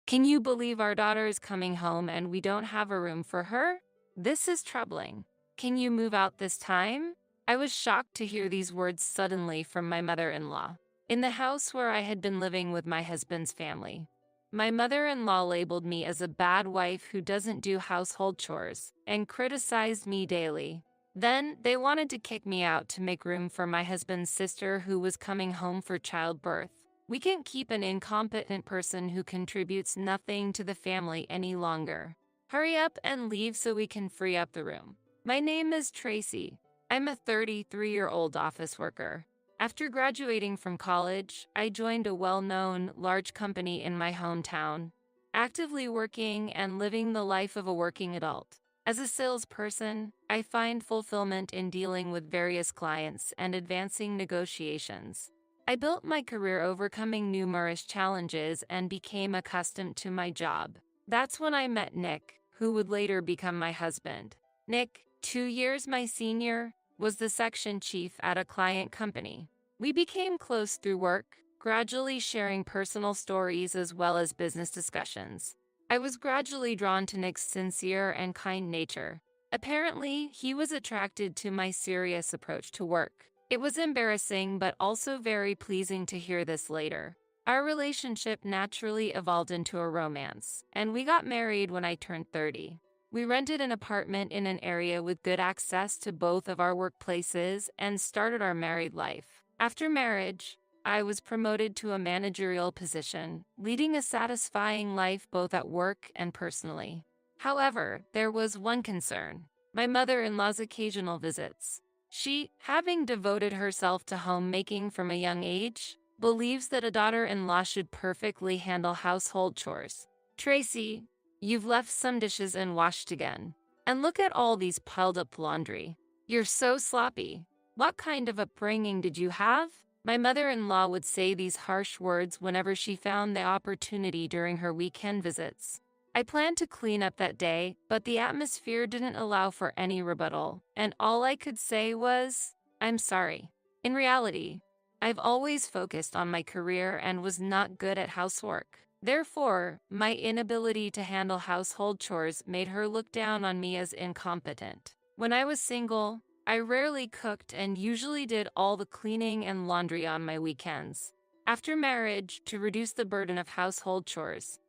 Can you believe our daughter is coming home and we don't have a room for her? This is troubling. Can you move out this time? I was shocked to hear these words suddenly from my mother-in-law. In the house where I had been living with my husband's family, my mother-in-law labeled me as a bad wife who doesn't do household chores and criticized me daily. Then they wanted to kick me out to make room for my husband's sister who was coming home for childbirth. We can't keep an incompetent person who contributes nothing to the family any longer. Hurry up and leave so we can free up the room. My name is Tracy. I'm a 33-year-old office worker. After graduating from college, I joined a well-known, large company in my hometown, actively working and living the life of a working adult. As a salesperson, I find fulfillment in dealing with various clients and advancing negotiations. I built my career overcoming numerous challenges and became accustomed to my job. That's when I met Nick, who would later become my husband. Nick, 2 years my senior, was the section chief at a client company. We became close through work, gradually sharing personal stories as well as business discussions. I was gradually drawn to Nick's sincere and kind nature. Apparently, he was attracted to my serious approach to work. It was embarrassing but also very pleasing to hear this later. Our relationship naturally evolved into a romance, and we got married when I turned 30. We rented an apartment in an area with good access to both of our workplaces and started our married life. After marriage, I was promoted to a managerial position, leading a satisfying life both at work and personally. However, there was one concern: my mother-in-law's occasional visits. She, having devoted herself to homemaking from a young age, believes that a daughter-in-law should perfectly handle household chores. Tracy, you've left some dishes unwashed again. And look at all these piled up laundry. You're so sloppy. What kind of upbringing did you have? My mother-in-law would say these harsh words whenever she found the opportunity during her weekend visits. I planned to clean up that day, but the atmosphere didn't allow for any rebuttal, and all I could say was, "I'm sorry." In reality, I've always focused on my career and was not good at housework. Therefore, my inability to handle household chores made her look down on me as incompetent. When I was single, I rarely cooked and usually did all the cleaning and laundry on my weekends. After marriage, to reduce the burden of household chores,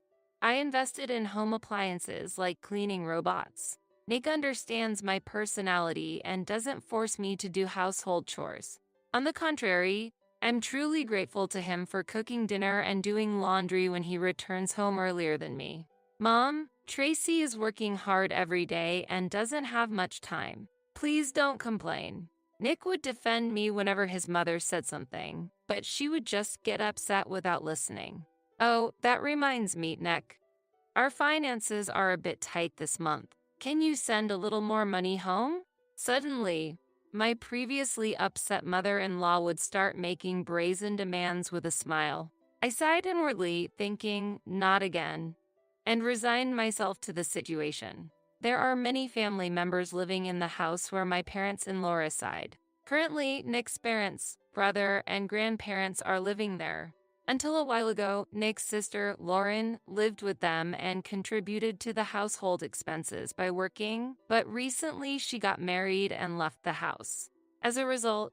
I invested in home appliances like cleaning robots. Nick understands my personality and doesn't force me to do household chores. On the contrary, I'm truly grateful to him for cooking dinner and doing laundry when he returns home earlier than me. Mom, Tracy is working hard every day and doesn't have much time. Please don't complain. Nick would defend me whenever his mother said something, but she would just get upset without listening. Oh, that reminds me, Nick. Our finances are a bit tight this month. Can you send a little more money home? Suddenly, my previously upset mother-in-law would start making brazen demands with a smile. I sighed inwardly, thinking, not again, and resigned myself to the situation. There are many family members living in the house where my parents-in-law reside. Currently, Nick's parents, brother, and grandparents are living there. Until a while ago, Nick's sister, Lauren, lived with them and contributed to the household expenses by working, but recently she got married and left the house. As a result,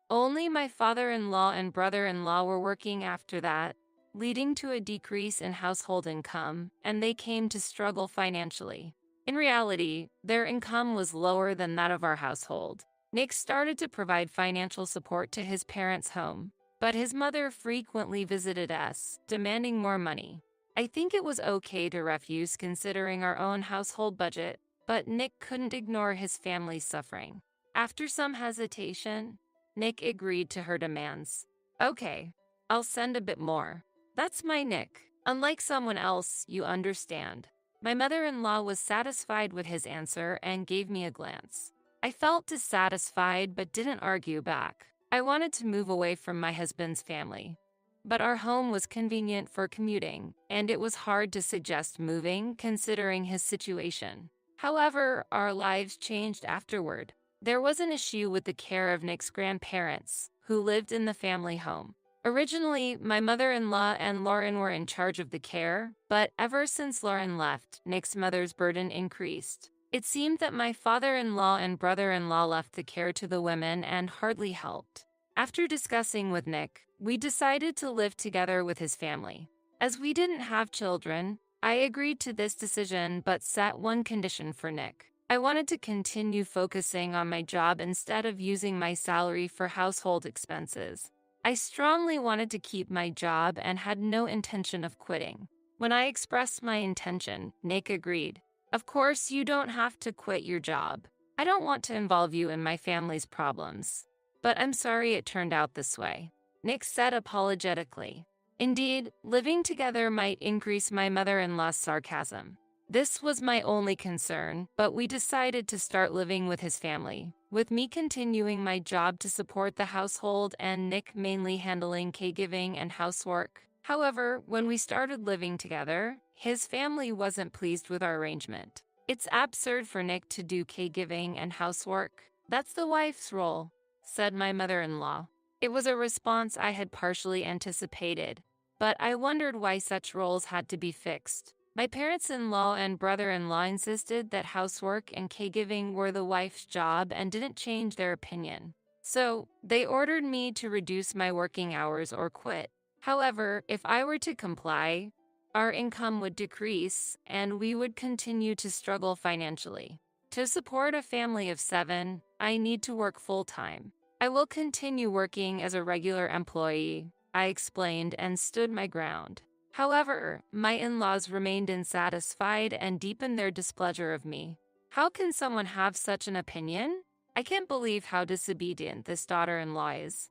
only my father-in-law and brother-in-law were working after that, leading to a decrease in household income, and they came to struggle financially. In reality, their income was lower than that of our household. Nick started to provide financial support to his parents' home, but his mother frequently visited us, demanding more money. I think it was okay to refuse considering our own household budget, but Nick couldn't ignore his family's suffering. After some hesitation, Nick agreed to her demands. Okay, I'll send a bit more. That's my Nick. Unlike someone else, you understand. My mother-in-law was satisfied with his answer and gave me a glance. I felt dissatisfied but didn't argue back. I wanted to move away from my husband's family, but our home was convenient for commuting, and it was hard to suggest moving considering his situation. However, our lives changed afterward. There was an issue with the care of Nick's grandparents, who lived in the family home. Originally, my mother-in-law and Lauren were in charge of the care, but ever since Lauren left, Nick's mother's burden increased. It seemed that my father-in-law and brother-in-law left the care to the women and hardly helped. After discussing with Nick, we decided to live together with his family. As we didn't have children, I agreed to this decision but set one condition for Nick. I wanted to continue focusing on my job instead of using my salary for household expenses. I strongly wanted to keep my job and had no intention of quitting. When I expressed my intention, Nick agreed. Of course, you don't have to quit your job. I don't want to involve you in my family's problems. But I'm sorry it turned out this way, Nick said apologetically. Indeed, living together might increase my mother-in-law's sarcasm. This was my only concern, but we decided to start living with his family, with me continuing my job to support the household and Nick mainly handling caregiving and housework. However, when we started living together, his family wasn't pleased with our arrangement. It's absurd for Nick to do caregiving and housework. That's the wife's role, said my mother-in-law. It was a response I had partially anticipated, but I wondered why such roles had to be fixed. My parents-in-law and brother-in-law insisted that housework and caregiving were the wife's job and didn't change their opinion. So, they ordered me to reduce my working hours or quit. However, if I were to comply, our income would decrease and we would continue to struggle financially. To support a family of 7, I need to work full-time. I will continue working as a regular employee, I explained and stood my ground. However, my in-laws remained unsatisfied and deepened their displeasure of me. How can someone have such an opinion? I can't believe how disobedient this daughter-in-law is,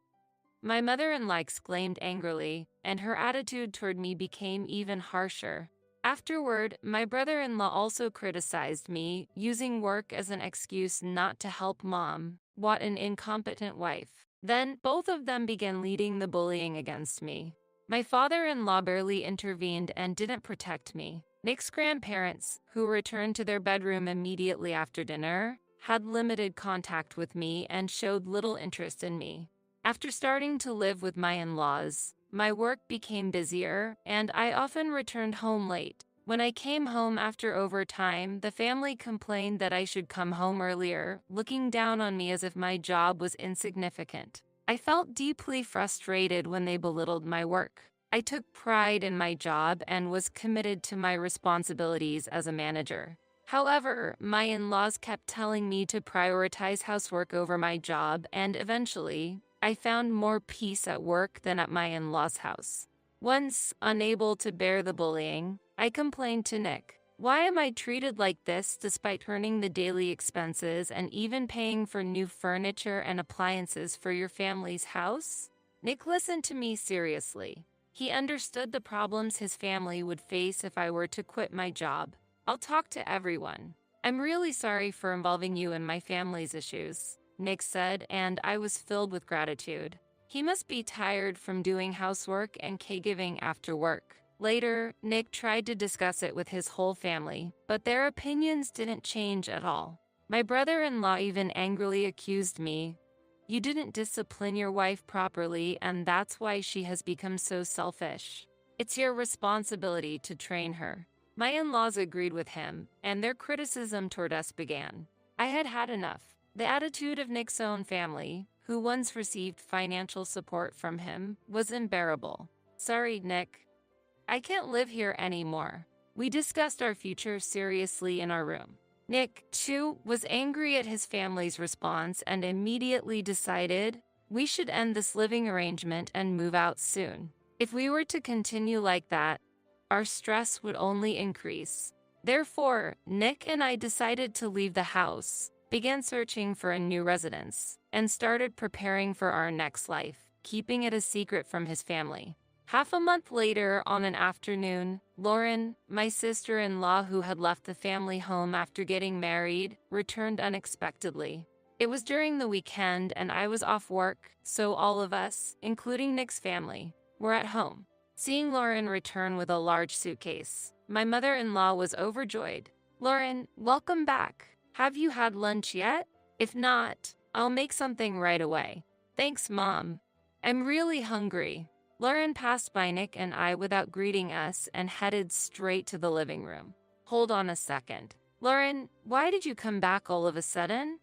my mother-in-law exclaimed angrily, and her attitude toward me became even harsher. Afterward, my brother-in-law also criticized me, using work as an excuse not to help mom. What an incompetent wife. Then, both of them began leading the bullying against me. My father-in-law barely intervened and didn't protect me. Nick's grandparents, who returned to their bedroom immediately after dinner, had limited contact with me and showed little interest in me. After starting to live with my in-laws, my work became busier, and I often returned home late. When I came home after overtime, the family complained that I should come home earlier, looking down on me as if my job was insignificant. I felt deeply frustrated when they belittled my work. I took pride in my job and was committed to my responsibilities as a manager. However, my in-laws kept telling me to prioritize housework over my job, and eventually, I found more peace at work than at my in-laws' house. Once, unable to bear the bullying, I complained to Nick. Why am I treated like this despite earning the daily expenses and even paying for new furniture and appliances for your family's house? Nick listened to me seriously. He understood the problems his family would face if I were to quit my job. I'll talk to everyone. I'm really sorry for involving you in my family's issues, Nick said, and I was filled with gratitude. He must be tired from doing housework and caregiving after work. Later, Nick tried to discuss it with his whole family, but their opinions didn't change at all. My brother-in-law even angrily accused me. You didn't discipline your wife properly, and that's why she has become so selfish. It's your responsibility to train her. My in-laws agreed with him, and their criticism toward us began. I had had enough. The attitude of Nick's own family, who once received financial support from him, was unbearable. Sorry, Nick. I can't live here anymore. We discussed our future seriously in our room. Nick, too, was angry at his family's response and immediately decided we should end this living arrangement and move out soon. If we were to continue like that, our stress would only increase. Therefore, Nick and I decided to leave the house, began searching for a new residence, and started preparing for our next life, keeping it a secret from his family. Half a month later, on an afternoon, Lauren, my sister-in-law who had left the family home after getting married, returned unexpectedly. It was during the weekend and I was off work, so all of us, including Nick's family, were at home. Seeing Lauren return with a large suitcase, my mother-in-law was overjoyed. Lauren, welcome back. Have you had lunch yet? If not, I'll make something right away. Thanks, Mom. I'm really hungry. Lauren passed by Nick and I without greeting us and headed straight to the living room. Hold on a second. Lauren, why did you come back all of a sudden?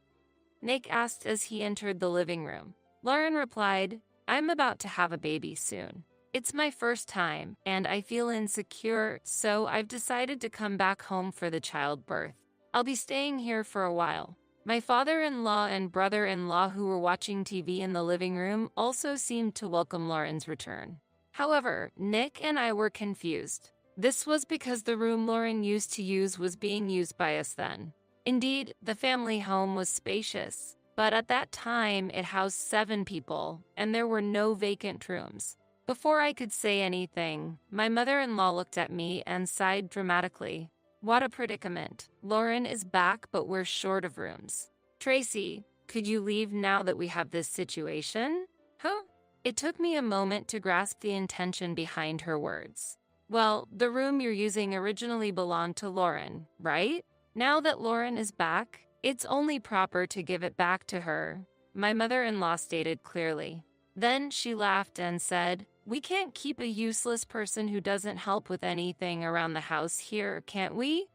Nick asked as he entered the living room. Lauren replied, I'm about to have a baby soon. It's my first time, and I feel insecure, so I've decided to come back home for the childbirth. I'll be staying here for a while. My father-in-law and brother-in-law who were watching TV in the living room also seemed to welcome Lauren's return. However, Nick and I were confused. This was because the room Lauren used to use was being used by us then. Indeed, the family home was spacious, but at that time it housed 7 people, and there were no vacant rooms. Before I could say anything, my mother-in-law looked at me and sighed dramatically. What a predicament. Lauren is back, but we're short of rooms. Tracy, could you leave now that we have this situation? Huh? It took me a moment to grasp the intention behind her words. Well, the room you're using originally belonged to Lauren, right? Now that Lauren is back, it's only proper to give it back to her, my mother-in-law stated clearly. Then she laughed and said, we can't keep a useless person who doesn't help with anything around the house here, can't we?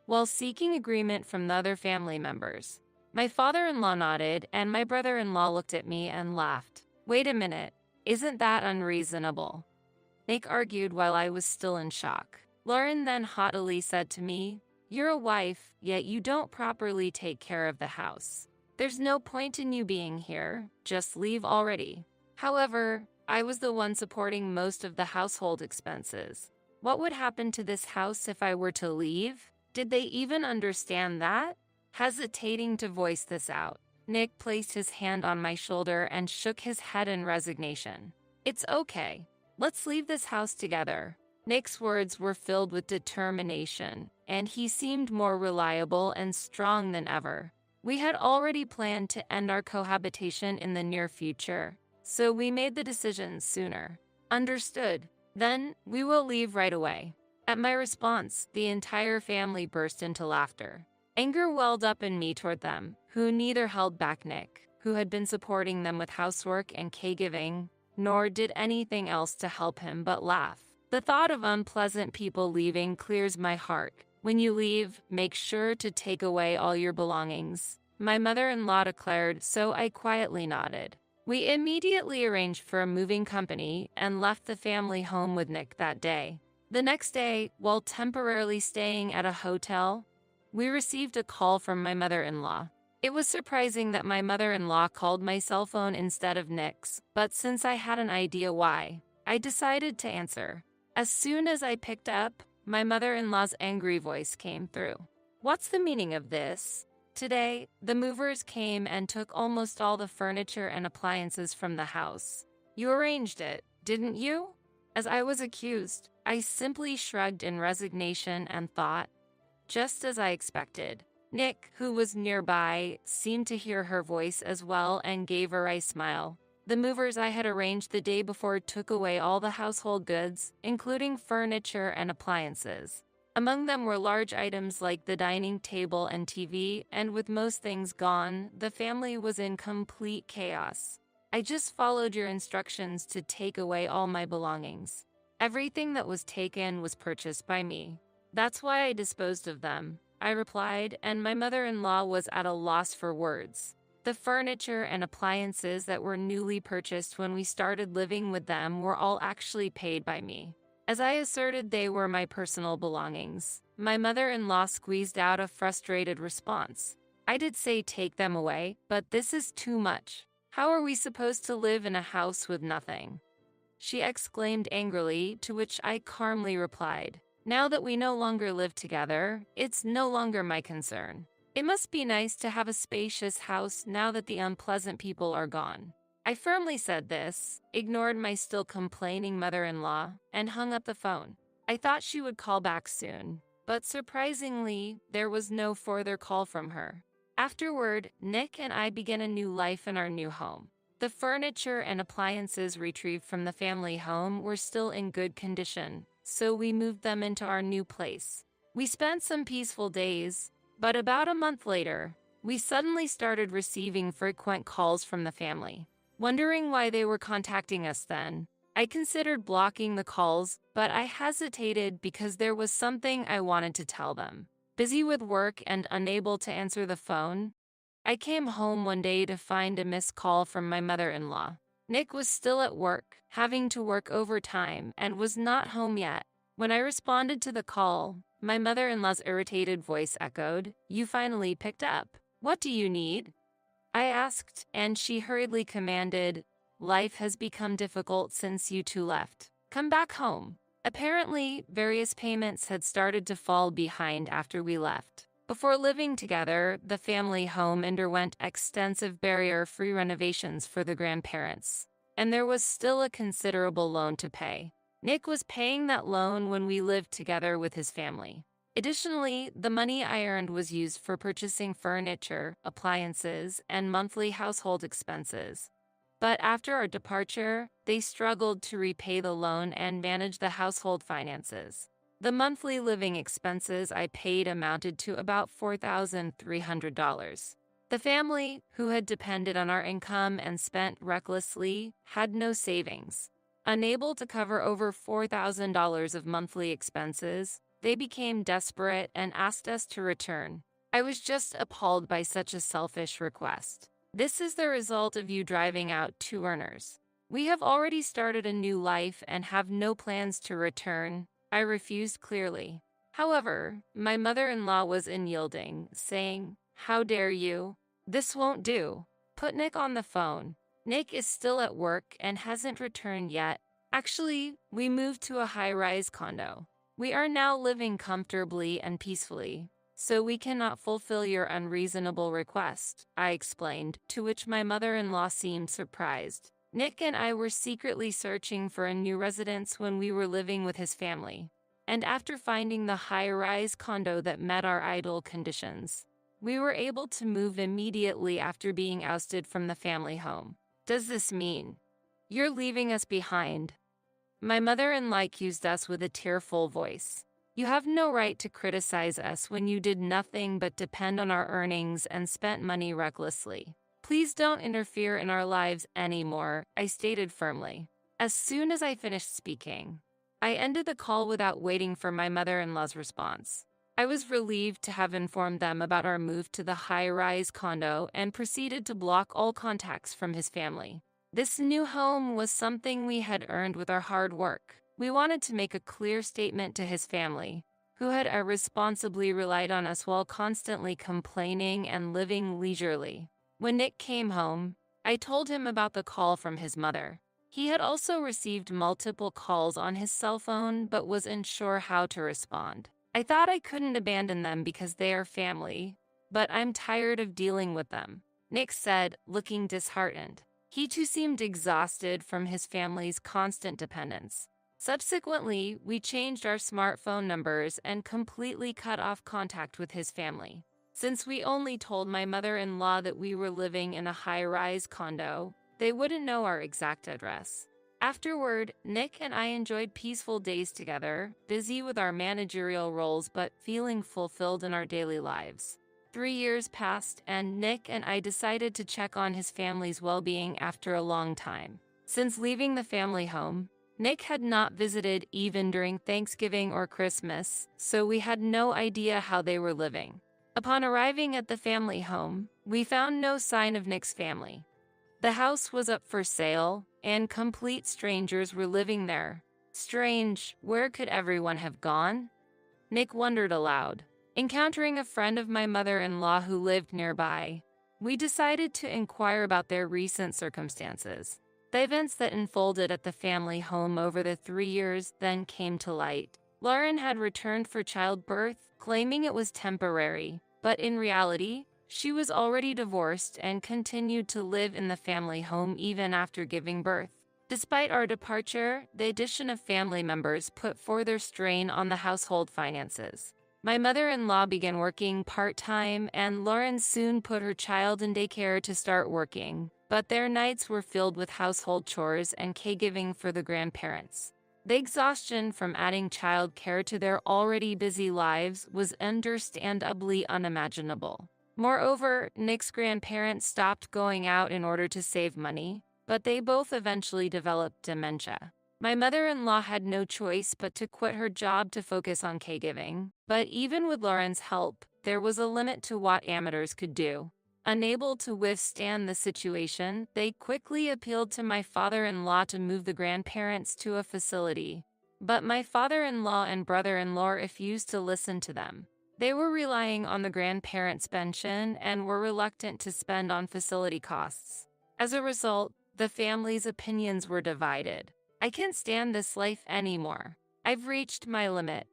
While seeking agreement from the other family members. My father-in-law nodded and my brother-in-law looked at me and laughed. Wait a minute, isn't that unreasonable? Nick argued while I was still in shock. Lauren then haughtily said to me, you're a wife, yet you don't properly take care of the house. There's no point in you being here, just leave already. However, I was the one supporting most of the household expenses. What would happen to this house if I were to leave? Did they even understand that? Hesitating to voice this out, Nick placed his hand on my shoulder and shook his head in resignation. It's okay. Let's leave this house together. Nick's words were filled with determination, and he seemed more reliable and strong than ever. We had already planned to end our cohabitation in the near future, so we made the decision sooner. Understood. Then, we will leave right away. At my response, the entire family burst into laughter. Anger welled up in me toward them, who neither held back Nick, who had been supporting them with housework and caregiving, nor did anything else to help him but laugh. The thought of unpleasant people leaving clears my heart. When you leave, make sure to take away all your belongings, my mother-in-law declared, so I quietly nodded. We immediately arranged for a moving company and left the family home with Nick that day. The next day, while temporarily staying at a hotel, we received a call from my mother-in-law. It was surprising that my mother-in-law called my cell phone instead of Nick's, but since I had an idea why, I decided to answer. As soon as I picked up, my mother-in-law's angry voice came through. What's the meaning of this? Today, the movers came and took almost all the furniture and appliances from the house. You arranged it, didn't you? As I was accused, I simply shrugged in resignation and thought, just as I expected. Nick, who was nearby, seemed to hear her voice as well and gave a wry smile. The movers I had arranged the day before took away all the household goods, including furniture and appliances. Among them were large items like the dining table and TV, and with most things gone, the family was in complete chaos. I just followed your instructions to take away all my belongings. Everything that was taken was purchased by me. That's why I disposed of them, I replied, and my mother-in-law was at a loss for words. The furniture and appliances that were newly purchased when we started living with them were all actually paid by me. As I asserted they were my personal belongings, my mother-in-law squeezed out a frustrated response. I did say take them away, but this is too much. How are we supposed to live in a house with nothing? She exclaimed angrily, to which I calmly replied, now that we no longer live together, it's no longer my concern. It must be nice to have a spacious house now that the unpleasant people are gone. I firmly said this, ignored my still complaining mother-in-law, and hung up the phone. I thought she would call back soon, but surprisingly, there was no further call from her. Afterward, Nick and I began a new life in our new home. The furniture and appliances retrieved from the family home were still in good condition, so we moved them into our new place. We spent some peaceful days, but about a month later, we suddenly started receiving frequent calls from the family. Wondering why they were contacting us then, I considered blocking the calls, but I hesitated because there was something I wanted to tell them. Busy with work and unable to answer the phone, I came home one day to find a missed call from my mother-in-law. Nick was still at work, having to work overtime, and was not home yet. When I responded to the call, my mother-in-law's irritated voice echoed, "You finally picked up. What do you need?" I asked, and she hurriedly commanded, "Life has become difficult since you two left. Come back home." Apparently, various payments had started to fall behind after we left. Before living together, the family home underwent extensive barrier-free renovations for the grandparents, and there was still a considerable loan to pay. Nick was paying that loan when we lived together with his family. Additionally, the money I earned was used for purchasing furniture, appliances, and monthly household expenses. But after our departure, they struggled to repay the loan and manage the household finances. The monthly living expenses I paid amounted to about $4,300. The family, who had depended on our income and spent recklessly, had no savings. Unable to cover over $4,000 of monthly expenses, they became desperate and asked us to return. I was just appalled by such a selfish request. "This is the result of you driving out two earners. We have already started a new life and have no plans to return," I refused clearly. However, my mother-in-law was unyielding, saying, "How dare you? This won't do. Put Nick on the phone. Nick is still at work and hasn't returned yet. Actually, we moved to a high-rise condo. We are now living comfortably and peacefully, so we cannot fulfill your unreasonable request," I explained, to which my mother-in-law seemed surprised. Nick and I were secretly searching for a new residence when we were living with his family, and after finding the high-rise condo that met our ideal conditions, we were able to move immediately after being ousted from the family home. "Does this mean you're leaving us behind?" My mother-in-law accused us with a tearful voice. "You have no right to criticize us when you did nothing but depend on our earnings and spent money recklessly. Please don't interfere in our lives anymore," I stated firmly. As soon as I finished speaking, I ended the call without waiting for my mother-in-law's response. I was relieved to have informed them about our move to the high-rise condo and proceeded to block all contacts from his family. This new home was something we had earned with our hard work. We wanted to make a clear statement to his family, who had irresponsibly relied on us while constantly complaining and living leisurely. When Nick came home, I told him about the call from his mother. He had also received multiple calls on his cell phone but was unsure how to respond. I thought I couldn't abandon them because they are family, but I'm tired of dealing with them, Nick said, looking disheartened. He too seemed exhausted from his family's constant dependence. Subsequently, we changed our smartphone numbers and completely cut off contact with his family. Since we only told my mother-in-law that we were living in a high-rise condo, they wouldn't know our exact address. Afterward, Nick and I enjoyed peaceful days together, busy with our managerial roles but feeling fulfilled in our daily lives. 3 years passed, and Nick and I decided to check on his family's well-being after a long time. Since leaving the family home, Nick had not visited even during Thanksgiving or Christmas, so we had no idea how they were living. Upon arriving at the family home, we found no sign of Nick's family. The house was up for sale, and complete strangers were living there. Strange, where could everyone have gone? Nick wondered aloud. Encountering a friend of my mother-in-law who lived nearby, we decided to inquire about their recent circumstances. The events that unfolded at the family home over the 3 years then came to light. Lauren had returned for childbirth, claiming it was temporary, but in reality, she was already divorced and continued to live in the family home even after giving birth. Despite our departure, the addition of family members put further strain on the household finances. My mother-in-law began working part-time, and Lauren soon put her child in daycare to start working, but their nights were filled with household chores and caregiving for the grandparents. The exhaustion from adding child care to their already busy lives was understandably unimaginable. Moreover, Nick's grandparents stopped going out in order to save money, but they both eventually developed dementia. My mother-in-law had no choice but to quit her job to focus on caregiving. But even with Lauren's help, there was a limit to what amateurs could do. Unable to withstand the situation, they quickly appealed to my father-in-law to move the grandparents to a facility. But my father-in-law and brother-in-law refused to listen to them. They were relying on the grandparents' pension and were reluctant to spend on facility costs. As a result, the family's opinions were divided. I can't stand this life anymore. I've reached my limit.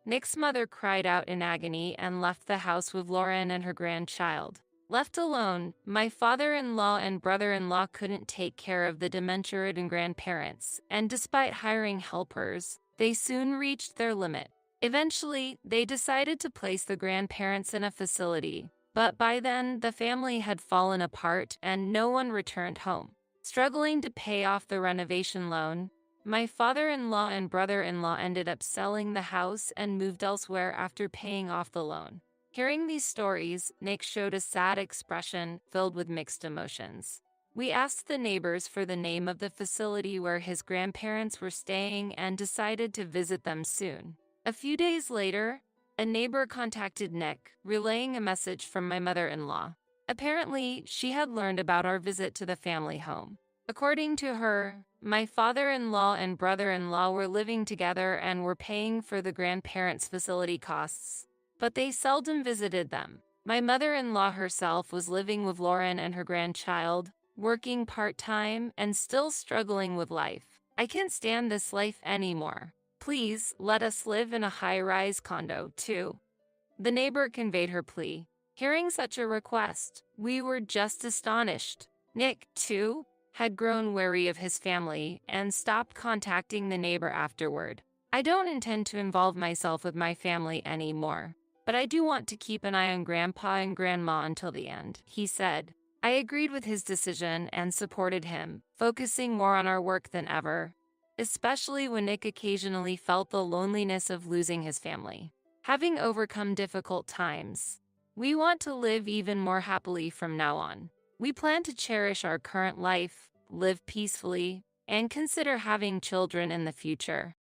Nick's mother cried out in agony and left the house with Lauren and her grandchild. Left alone, my father-in-law and brother-in-law couldn't take care of the dementia-ridden grandparents, and despite hiring helpers, they soon reached their limit. Eventually, they decided to place the grandparents in a facility, but by then, the family had fallen apart and no one returned home. Struggling to pay off the renovation loan, my father-in-law and brother-in-law ended up selling the house and moved elsewhere after paying off the loan. Hearing these stories, Nick showed a sad expression filled with mixed emotions. We asked the neighbors for the name of the facility where his grandparents were staying and decided to visit them soon. A few days later, a neighbor contacted Nick, relaying a message from my mother-in-law. Apparently, she had learned about our visit to the family home. According to her, my father-in-law and brother-in-law were living together and were paying for the grandparents' facility costs, but they seldom visited them. My mother-in-law herself was living with Lauren and her grandchild, working part-time and still struggling with life. I can't stand this life anymore. Please, let us live in a high-rise condo, too. The neighbor conveyed her plea. Hearing such a request, we were just astonished. Nick, too, had grown wary of his family and stopped contacting the neighbor afterward. I don't intend to involve myself with my family anymore, but I do want to keep an eye on Grandpa and Grandma until the end, he said. I agreed with his decision and supported him, focusing more on our work than ever, especially when Nick occasionally felt the loneliness of losing his family. Having overcome difficult times, we want to live even more happily from now on. We plan to cherish our current life, live peacefully, and consider having children in the future.